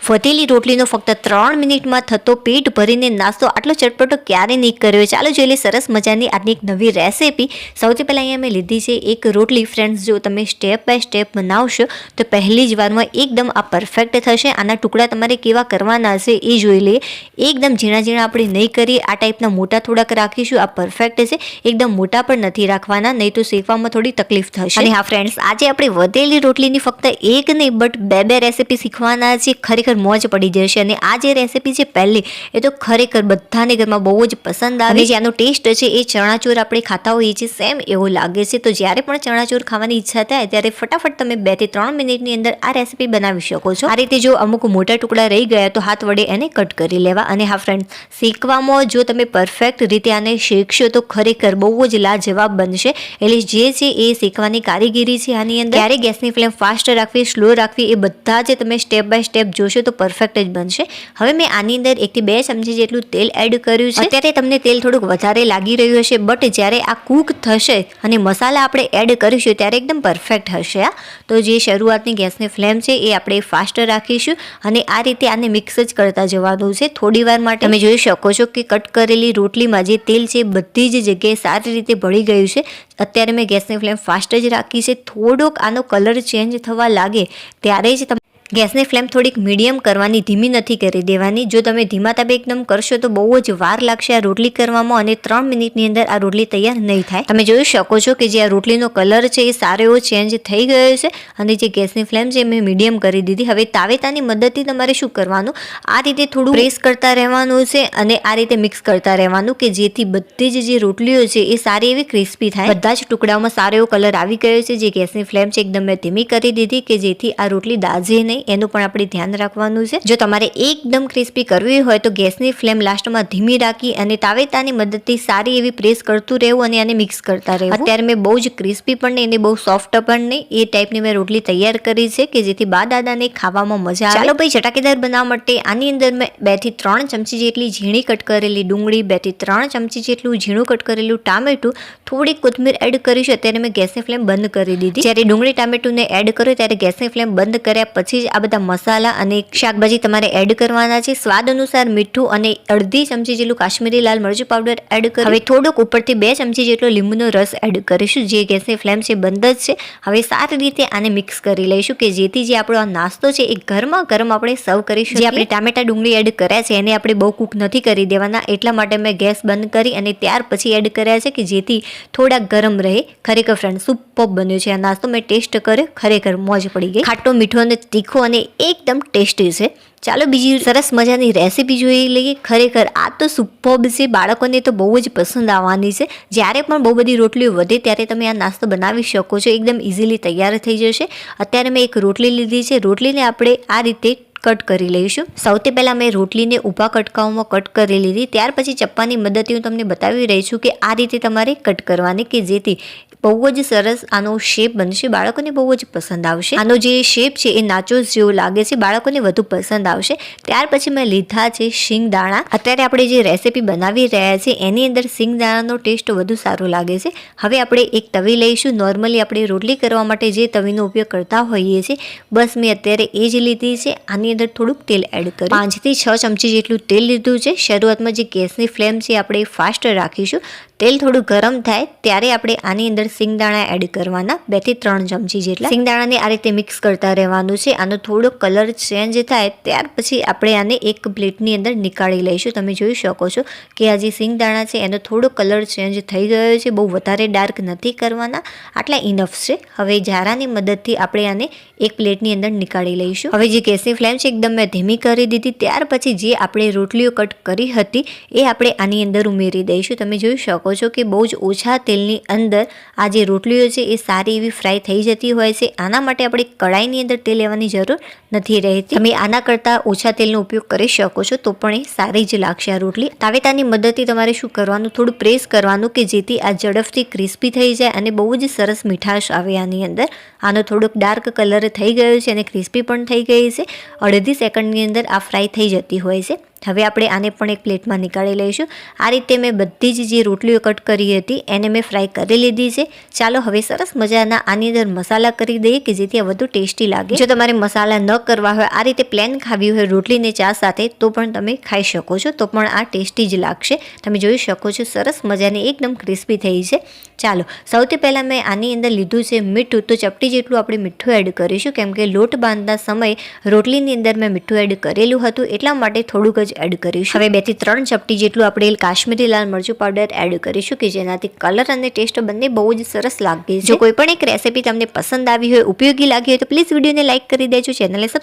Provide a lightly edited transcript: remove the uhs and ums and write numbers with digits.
વધેલી રોટલીનો ફક્ત 3 મિનિટમાં થતો પેટ ભરીને નાસ્તો આટલો ચટપટો ક્યારે નહીં કર્યો. ચાલો જોઈ લઈએ સરસ મજાની આજની એક નવી રેસીપી. સૌથી પહેલાં અહીંયા મેં લીધી છે એક રોટલી. ફ્રેન્ડ્સ, જો તમે સ્ટેપ બાય સ્ટેપ બનાવશો તો પહેલી જ વારમાં એકદમ આ પરફેક્ટ થશે. આના ટુકડા તમારે કેવા કરવાના હશે એ જોઈ લઈએ. એકદમ ઝીણા ઝીણા આપણે નહીં કરીએ, આ ટાઈપના મોટા થોડાક રાખીશું. આ પરફેક્ટ છે. એકદમ મોટા પણ નથી રાખવાના, નહીં તો શેકવામાં થોડી તકલીફ થશે. અને હા ફ્રેન્ડ્સ, આજે આપણે વધેલી રોટલીની ફક્ત એક નહીં બટ બે રેસીપી શીખવાના છે. ખરેખર મોજ પડી જશે. અને આ જે રેસીપી છે પહેલી, એ તો ખરેખર બધાને ઘરમાં બહુ જ પસંદ આવે છે. આનો ટેસ્ટ છે એ ચણાચોર આપણે ખાતા હોઈએ છીએ સેમ એવો લાગે છે. તો જ્યારે પણ ચણાચોર ખાવાની ઈચ્છા થાય ત્યારે ફટાફટ તમે 2 થી 3 મિનિટની અંદર આ રેસીપી બનાવી શકો છો. આ રીતે જો અમુક મોટા ટુકડા રહી ગયા તો હાથ વડે એને કટ કરી લેવા. અને હા ફ્રેન્ડ, શેકવામાં જો તમે પરફેક્ટ રીતે આને શેકશો તો ખરેખર બહુ જ લાજવાબ બનશે. એટલે જે છે એ શેકવાની કારીગીરી છે આની અંદર. ત્યારે ગેસની ફ્લેમ ફાસ્ટ રાખવી, સ્લો રાખવી, એ બધા જ તમે સ્ટેપ બાય સ્ટેપ જોશો તો પરફેક્ટ જ બનશે. હવે મેં આની અંદર 1 થી 2 ચમચી જેટલું તેલ એડ કર્યું છે. અત્યારે તમને તેલ થોડુંક વધારે લાગી રહ્યું હશે, બટ જ્યારે આ કૂક થશે અને મસાલા આપણે એડ કરીશું ત્યારે એકદમ પરફેક્ટ હશે. તો જે શરૂઆતની ગેસની ફ્લેમ છે એ આપણે ફાસ્ટ રાખીશું અને આ રીતે આને મિક્સ જ કરતા જવાનું છે. થોડી વાર માટે તમે જોઈ શકો છો કે કટ કરેલી રોટલીમાં જે તેલ છે બધી જ જગ્યાએ સારી રીતે ભળી ગયું છે. અત્યારે મેં ગેસની ફ્લેમ ફાસ્ટ જ રાખી છે. થોડોક આનો કલર ચેન્જ થવા લાગે ત્યારે જ તમે ગેસની ફ્લેમ થોડીક મીડિયમ કરવાની, ધીમી નથી કરી દેવાની. જો તમે ધીમા તાપે એકદમ કરશો તો બહુ જ વાર લાગશે આ રોટલી કરવામાં અને 3 મિનિટની અંદર આ રોટલી તૈયાર નહીં થાય. તમે જોઈ શકો છો કે જે આ રોટલીનો કલર છે એ સારો એવો ચેન્જ થઈ ગયો છે અને જે ગેસની ફ્લેમ છે મેં મીડિયમ કરી દીધી. હવે તાવેતાની મદદથી તમારે શું કરવાનું, આ રીતે થોડું પ્રેસ કરતા રહેવાનું છે અને આ રીતે મિક્સ કરતા રહેવાનું કે જેથી બધી જ જે રોટલીઓ છે એ સારી એવી ક્રિસ્પી થાય. બધા જ ટુકડાઓમાં સારો એવો કલર આવી ગયો છે. જે ગેસની ફ્લેમ છે એકદમ મેં ધીમી કરી દીધી કે જેથી આ રોટલી દાઝે નહીં, એનું પણ આપણે ધ્યાન રાખવાનું છે. જો તમારે એકદમ ક્રિસ્પી કરવી હોય તો ગેસની ફ્લેમ લાસ્ટમાં ધીમી રાખી અને તાવેતાની મદદથી સારી એવી પ્રેસ કરતું રહેવું અને આને મિક્સ કરતા રહેવું. અત્યારે મેં બહુ જ ક્રિસ્પી પણ નહીં અને બહુ સોફ્ટ પણ નહીં, એ ટાઈપની મેં રોટલી તૈયાર કરી છે કે જેથી બા દાદાને ખાવામાં મજા આવે. ચાલો ભાઈ, ચટાકેદાર બનાવવા માટે આની અંદર મેં 2 થી 3 ચમચી જેટલી ઝીણી કટ કરેલી ડુંગળી, 2 થી 3 ચમચી જેટલું ઝીણું કટ કરેલું ટામેટું, થોડી કોથમીર એડ કરીશું. અત્યારે મેં ગેસની ફ્લેમ બંધ કરી દીધી. જ્યારે ડુંગળી ટામેટુને એડ કરો ત્યારે ગેસની ફ્લેમ બંધ કર્યા પછી જ આ બધા મસાલા અને શાકભાજી તમારે એડ કરવાના છે. સ્વાદ અનુસાર મીઠું અને અડધી ચમચી જેટલું કાશ્મીરી લાલ મરચું પાવડર એડ કરી હવે થોડુંક ઉપરથી 2 ચમચી જેટલો લીંબુનો રસ એડ કરીશું. જે ગેસની ફ્લેમ છે બંધ જ છે. હવે સારી રીતે આને મિક્સ કરી લઈશું કે જેથી જે આપણો આ નાસ્તો છે એ ગરમા ગરમ આપણે સર્વ કરીશું. જે આપણે ટામેટા ડુંગળી એડ કર્યા છે એને આપણે બહુ કૂક નથી કરી દેવાના, એટલા માટે મેં ગેસ બંધ કરી અને ત્યાર પછી એડ કર્યા છે કે જેથી થોડા ગરમ રહે. ખરેખર ફ્રેન્ડ, સુપર બન્યો છે આ નાસ્તો. મેં ટેસ્ટ કર્યો, ખરેખર મોજ પડી ગઈ. ખાટો, મીઠો અને તીખો અને એકદમ ટેસ્ટી છે. ચાલો બીજી સરસ મજાની રેસીપી જોઈ લઈએ. ખરેખર આ તો સુપર્બ છે, બાળકોને તો બહુ જ પસંદ આવવાની છે. જ્યારે પણ બહુ બધી રોટલીઓ વધે ત્યારે તમે આ નાસ્તો બનાવી શકો છો, એકદમ ઇઝીલી તૈયાર થઈ જશે. અત્યારે મેં એક રોટલી લીધી છે. રોટલીને આપણે આ રીતે કટ કરી લઈશું. સૌથી પહેલાં મેં રોટલીને ઊભા કટકાઓમાં કટ કરી લીધી. ત્યાર પછી ચપ્પાની મદદથી હું તમને બતાવી રહી છું કે આ રીતે તમારે કટ કરવાની કે જેથી બહુ જ સરસ આનો શેપ બનશે. બાળકોને બહુ જ પસંદ આવશે. આનો જે શેપ છે એ નાચોસ જેવો લાગે છે, બાળકોને વધુ પસંદ આવશે. ત્યાર પછી મેં લીધા છે શિંગદાણા. અત્યારે આપણે જે રેસીપી બનાવી રહ્યા છીએ એની અંદર શિંગદાણાનો ટેસ્ટ વધુ સારો લાગે છે. હવે આપણે એક તવી લઈશું. નોર્મલી આપણે રોટલી કરવા માટે જે તવીનો ઉપયોગ કરતા હોઈએ છીએ, બસ મેં અત્યારે એ જ લીધી છે. આની અંદર થોડુંક તેલ એડ કરી 5 થી 6 ચમચી જેટલું તેલ લીધું છે. શરૂઆતમાં જે ગેસની ફ્લેમ છે આપણે ફાસ્ટ રાખીશું. તેલ થોડું ગરમ થાય ત્યારે આપણે આની અંદર સિંગદાણા એડ કરવાના, 2 થી 3 ચમચી જેટલા. સિંગદાણાને આ રીતે મિક્સ કરતા રહેવાનું છે. આનો થોડો કલર ચેન્જ થાય ત્યાર પછી આપણે આને એક પ્લેટની અંદર નીકાળી લઈશું. તમે જોઈ શકો છો કે આ જે સિંગદાણા છે એનો થોડો કલર ચેન્જ થઈ ગયો છે. બહુ વધારે ડાર્ક નથી કરવાના, આટલા ઇનફ છે. હવે જારાની મદદથી આપણે આને એક પ્લેટની અંદર નીકાળી લઈશું. હવે જે ગેસની ફ્લેમ છે એકદમ મેં ધીમી કરી દીધી. ત્યાર પછી જે આપણે રોટલીઓ કટ કરી હતી એ આપણે આની અંદર ઉમેરી દઈશું. તમે જોઈ શકો છો કે બહુ જ ઓછા તેલની અંદર આ જે રોટલીઓ છે એ સારી એવી ફ્રાય થઈ જતી હોય છે. આના માટે આપણે કડાઈની અંદર તેલ લેવાની જરૂર નથી રહેતી. તમે આના કરતાં ઓછા તેલનો ઉપયોગ કરી શકો છો તો પણ એ સારી જ લાગશે આ રોટલી. તાવેતાની મદદથી તમારે શું કરવાનું, થોડું પ્રેસ કરવાનું કે જેથી આ ઝડપથી ક્રિસ્પી થઈ જાય અને બહુ જ સરસ મીઠાશ આવે આની અંદર. આનો થોડોક ડાર્ક કલર થઈ ગયો છે અને ક્રિસ્પી પણ થઈ ગઈ છે. અડધી સેકન્ડની અંદર આ ફ્રાય થઈ જતી હોય છે. હવે આપણે આને પણ એક પ્લેટમાં નીકાળી લઈશું. આ રીતે મેં બધી જ જે રોટલીઓ કટ કરી હતી એને મેં ફ્રાય કરી લીધી છે. ચાલો હવે સરસ મજાના આની અંદર મસાલા કરી દઈએ કે જેથી આ વધુ ટેસ્ટી લાગે. જો તમારે મસાલા ન કરવા હોય, આ રીતે પ્લેન ખાવી હોય રોટલીને ચા સાથે, તો પણ તમે ખાઈ શકો છો, તો પણ આ ટેસ્ટી જ લાગશે. તમે જોઈ શકો છો સરસ મજાની એકદમ ક્રિસ્પી થઈ છે. ચાલો સૌથી પહેલાં મેં આની અંદર લીધું છે મીઠું. તો ચપટી જેટલું આપણે મીઠું એડ કરીશું, કેમ કે લોટ બાંધતા સમયે રોટલીની અંદર મેં મીઠું એડ કરેલું હતું, એટલા માટે થોડુંક જ એડ કરીશું. હવે 2 થી 3 ચપટી જેટલું આપણે કાશ્મીરી લાલ મરચું પાવડર એડ કરીશું, કે જેનાથી કલર અને ટેસ્ટ બંને બહુ જ સરસ લાગે છે. જો કોઈ પણ એક રેસીપી તમને પસંદ આવી હોય, ઉપયોગી લાગી હોય, તો પ્લીઝ વિડીયોને લાઇક કરી દેજો, ચેનલને સબસ્ક્રાઇબ